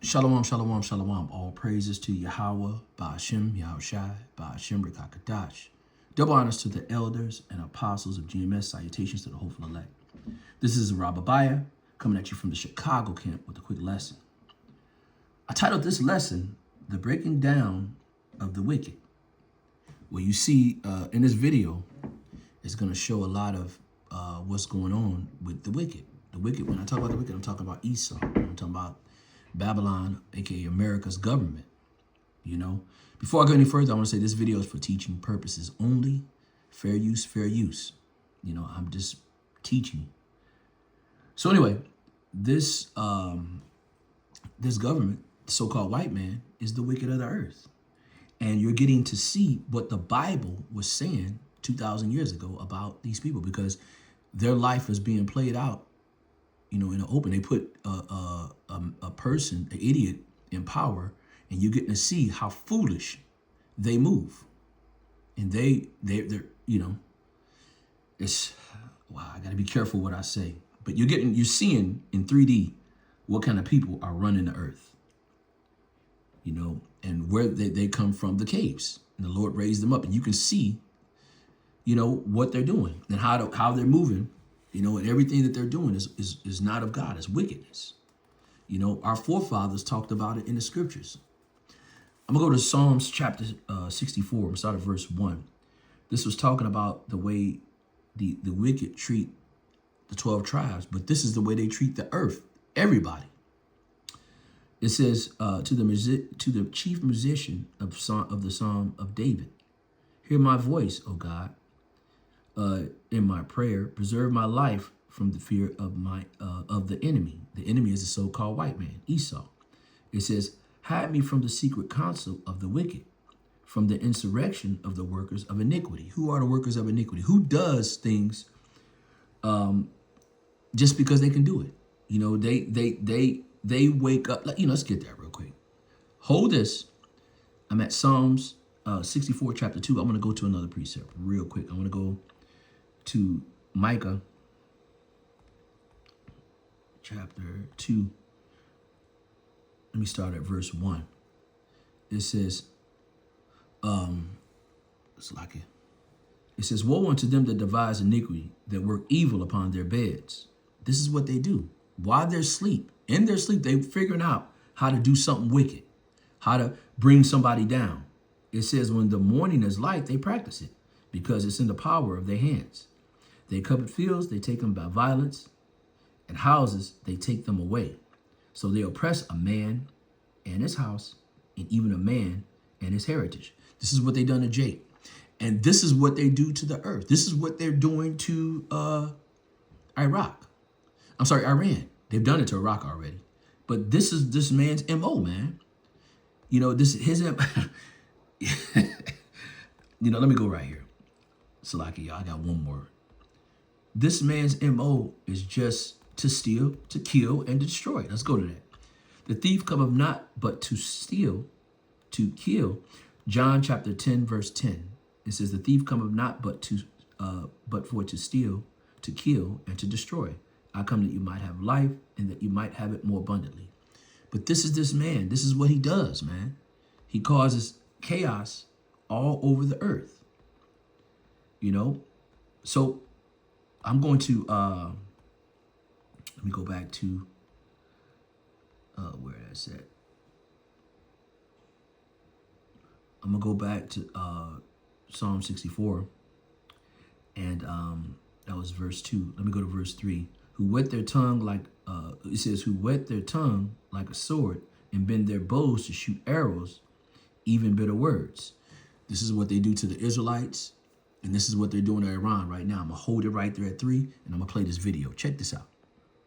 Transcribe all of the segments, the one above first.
Shalom, shalom, shalom. All praises to Yahweh, Ba'ashem, Yahushai, Ba'ashem, Rekakadash. Double honors to the elders and apostles of GMS. Salutations to the hopeful elect. This is Rababiah coming at you from the Chicago camp with a quick lesson. I titled this lesson, The Breaking Down of the Wicked. What you see in this video is going to show a lot of what's going on with the wicked. The wicked, when I talk about the wicked, I'm talking about Esau. I'm talking about Babylon, aka America's government. You know, before I go any further, I want to say this video is for teaching purposes only. Fair use, fair use. You know, I'm just teaching. So anyway, this this government, so-called white man, is the wicked of the earth. And you're getting to see what the Bible was saying 2,000 years ago about these people, because their life is being played out, you know, in the open. They put a person, an idiot, in power, and you're getting to see how foolish they move. And they're you know, it's, wow, I got to be careful what I say. But you're seeing in 3D what kind of people are running the earth, you know, and where they come from, the caves. And the Lord raised them up, and you can see, you know, what they're doing and how they're moving, you know, and everything that they're doing is not of God, it's wickedness. You know, our forefathers talked about it in the scriptures. I'm gonna go to Psalms chapter 64. I'm gonna start at verse 1. This was talking about the way the wicked treat the 12 tribes, but this is the way they treat the earth, everybody. It says to the chief musician of the Psalm of David, hear my voice, O God, in my prayer, preserve my life from the fear of the enemy. The enemy is the so-called white man, Esau. It says, hide me from the secret counsel of the wicked, from the insurrection of the workers of iniquity. Who are the workers of iniquity? Who does things just because they can do it? You know, they wake up. You know, let's get that real quick. Hold this. I'm at Psalms 64, chapter 2. I'm going to go to another precept real quick. I'm going to go to Micah chapter 2. Let me start at verse 1. It says, it's like it. It says, woe unto them that devise iniquity, that work evil upon their beds. This is what they do. While they're asleep, in their sleep, they're figuring out how to do something wicked, how to bring somebody down. It says when the morning is light, they practice it because it's in the power of their hands. They covet fields, they take them by violence, and houses, they take them away. So they oppress a man and his house, and even a man and his heritage. This is what they done to Jake. And this is what they do to the earth. This is what they're doing to Iran. They've done it to Iraq already. But this is this man's MO, man. You know, this is his you know, let me go right here. Salaki, y'all, I got one more. This man's MO is just to steal, to kill, and to destroy. Let's go to that. The thief cometh not but to steal, to kill. John chapter 10, verse 10. It says, the thief cometh not but for to steal, to kill, and to destroy. I come that you might have life and that you might have it more abundantly. But this is this man. This is what he does, man. He causes chaos all over the earth. You know? So I'm going to, let me go back to where that's at. I'm going to go back to Psalm 64. And that was verse 2. Let me go to verse 3. Who whet their tongue like, it says, who whet their tongue like a sword and bend their bows to shoot arrows, even bitter words. This is what they do to the Israelites. And this is what they're doing to Iran right now. I'm going to hold it right there at 3, and I'm going to play this video. Check this out.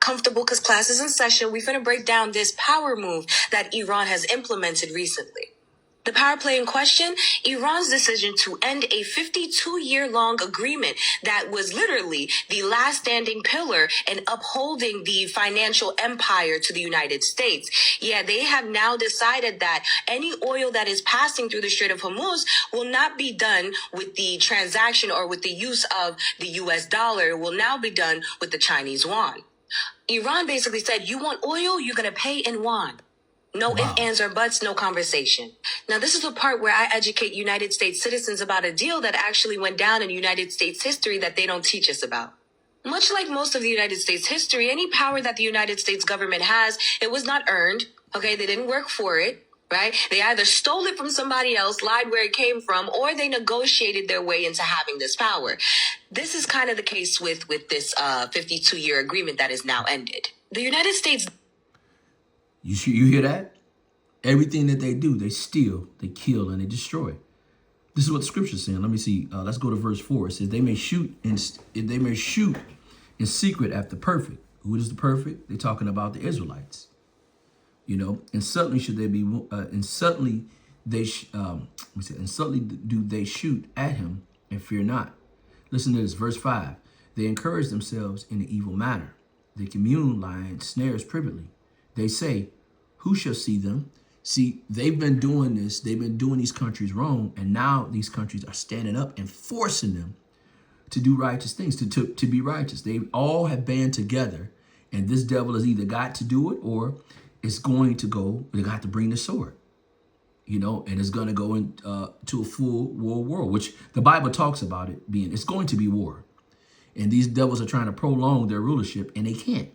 Comfortable because class is in session. We're going to break down this power move that Iran has implemented recently. The power play in question, Iran's decision to end a 52-year-long agreement that was literally the last standing pillar in upholding the financial empire to the United States. Yeah, they have now decided that any oil that is passing through the Strait of Hormuz will not be done with the transaction or with the use of the US dollar. It will now be done with the Chinese yuan. Iran basically said, you want oil, you're going to pay in yuan. No Wow. ifs, ands, or buts, no conversation. Now, this is the part where I educate United States citizens about a deal that actually went down in United States history that they don't teach us about. Much like most of the United States history, any power that the United States government has, it was not earned. Okay, they didn't work for it, right? They either stole it from somebody else, lied where it came from, or they negotiated their way into having this power. This is kind of the case with this 52-year agreement that is now ended. The United States. You hear that? Everything that they do, they steal, they kill, and they destroy. This is what the scripture is saying. Let me see. Let's go to verse 4. It says, they may shoot in secret at the perfect. Who is the perfect? They're talking about the Israelites. You know, and suddenly should they be, and suddenly do they shoot at him and fear not. Listen to this, verse 5. They encourage themselves in an evil manner. They commune lying snares privately. They say, who shall see them? See, they've been doing this. They've been doing these countries wrong. And now these countries are standing up and forcing them to do righteous things, to be righteous. They all have band together. And this devil has either got to do it or it's going to go, they got to bring the sword. You know, and it's going to go into a full world, which the Bible talks about it being, it's going to be war. And these devils are trying to prolong their rulership and they can't.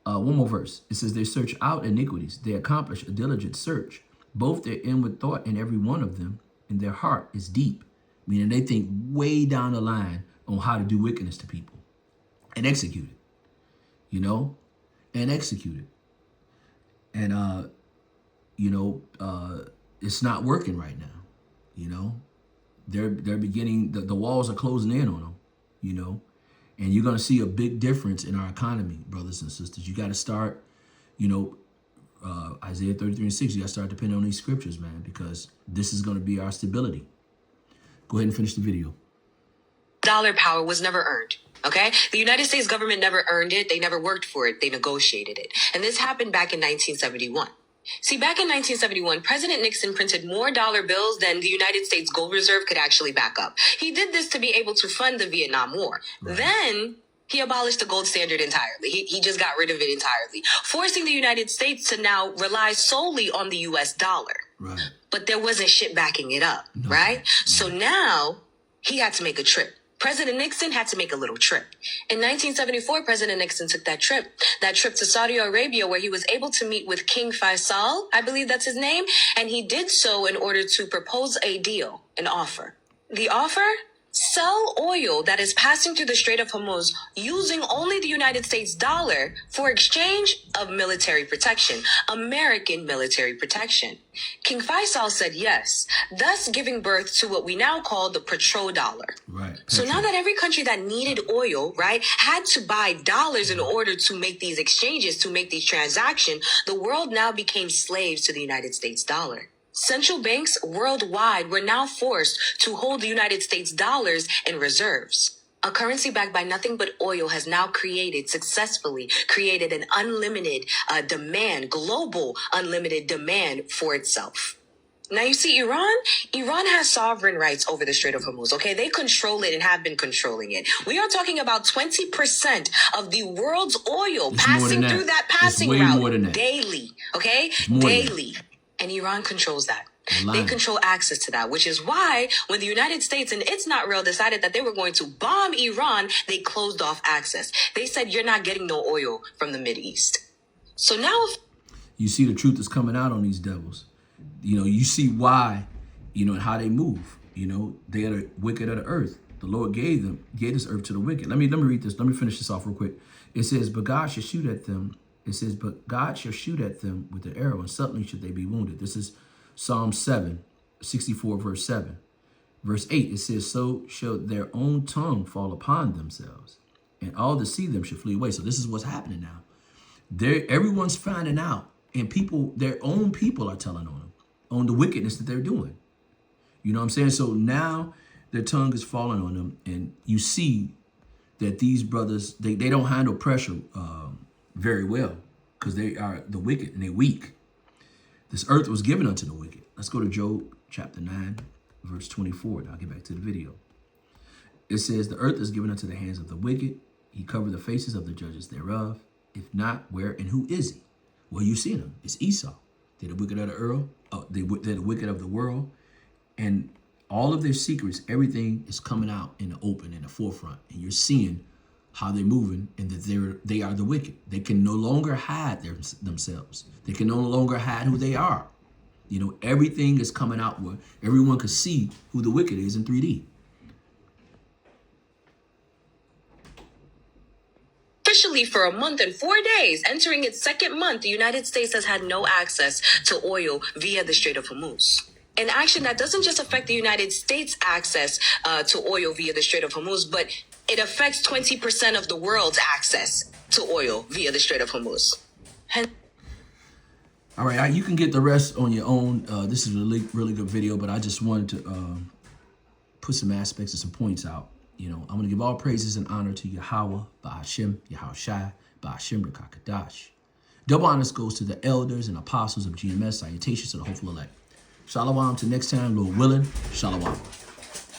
One more verse. It says, they search out iniquities. They accomplish a diligent search. Both their inward thought and every one of them in their heart is deep. Meaning they think way down the line on how to do wickedness to people and execute it, you know, and execute it. And, it's not working right now. You know, they're beginning, the walls are closing in on them, you know. And you're going to see a big difference in our economy, brothers and sisters. You got to start, Isaiah 33:6, you got to start depending on these scriptures, man, because this is going to be our stability. Go ahead and finish the video. Dollar power was never earned. Okay? The United States government never earned it. They never worked for it. They negotiated it. And this happened back in 1971. See, back in 1971, President Nixon printed more dollar bills than the United States Gold Reserve could actually back up. He did this to be able to fund the Vietnam War. Right. Then he abolished the gold standard entirely. He just got rid of it entirely, forcing the United States to now rely solely on the U.S. dollar. Right. But there wasn't shit backing it up, right? No. So now he had to make a trip. President Nixon had to make a little trip. In 1974, President Nixon took that trip to Saudi Arabia, where he was able to meet with King Faisal, I believe that's his name, and he did so in order to propose a deal, an offer. The offer? Sell oil that is passing through the Strait of Hormuz using only the United States dollar for exchange of military protection, American military protection. King Faisal said yes, thus giving birth to what we now call the petrodollar. Right. So now that every country that needed oil, right, had to buy dollars in order to make these exchanges, to make these transactions, the world now became slaves to the United States dollar. Central banks worldwide were now forced to hold the United States dollars in reserves. A currency backed by nothing but oil has now successfully created an unlimited demand, global unlimited demand for itself. Now you see, Iran has sovereign rights over the Strait of Hormuz, okay? They control it and have been controlling it. We are talking about 20% of the world's oil passing through that passing route daily, okay? Daily. And Iran controls that. They control access to that, which is why when the United States and It's Not Real decided that they were going to bomb Iran, they closed off access. They said, you're not getting no oil from the Mideast. So now you see the truth is coming out on these devils. You know, you see why, and how they move. They are the wicked of the earth. The Lord gave this earth to the wicked. Let me read this. Let me finish this off real quick. It says, but God shall shoot at them. It says, but God shall shoot at them with the arrow, and suddenly should they be wounded. This is Psalm 64, verse 7. Verse 8, it says, so shall their own tongue fall upon themselves, and all that see them shall flee away. So this is what's happening now. Everyone's finding out, and their own people are telling on them, on the wickedness that they're doing. You know what I'm saying? So now their tongue is falling on them, and you see that these brothers, they don't handle pressure very well, because they are the wicked and they're weak. This earth was given unto the wicked. Let's go to Job chapter 9, verse 24. And I'll get back to the video. It says, the earth is given unto the hands of the wicked. He covered the faces of the judges thereof. If not, where and who is he? Well, you see them. It's Esau. They're the wicked of the earl. They're the wicked of the world. And all of their secrets, everything is coming out in the open, in the forefront. And you're seeing how they're moving and that they are the wicked. They can no longer hide themselves. They can no longer hide who they are. You know, everything is coming out where everyone can see who the wicked is in 3D. Officially for a month and 4 days, entering its second month, the United States has had no access to oil via the Strait of Hormuz. An action that doesn't just affect the United States' access to oil via the Strait of Hormuz, but it affects 20% of the world's access to oil via the Strait of Hormuz. All right, you can get the rest on your own. This is a really good video, but I just wanted to put some aspects and some points out. You know, I'm going to give all praises and honor to Yahweh, Ba'ashem, Yahushai, Ba'ashem Rakakadash. Double honors goes to the elders and apostles of GMS. Salutations to the hopeful elect. Shalom till next time, Lord willing. Shalom.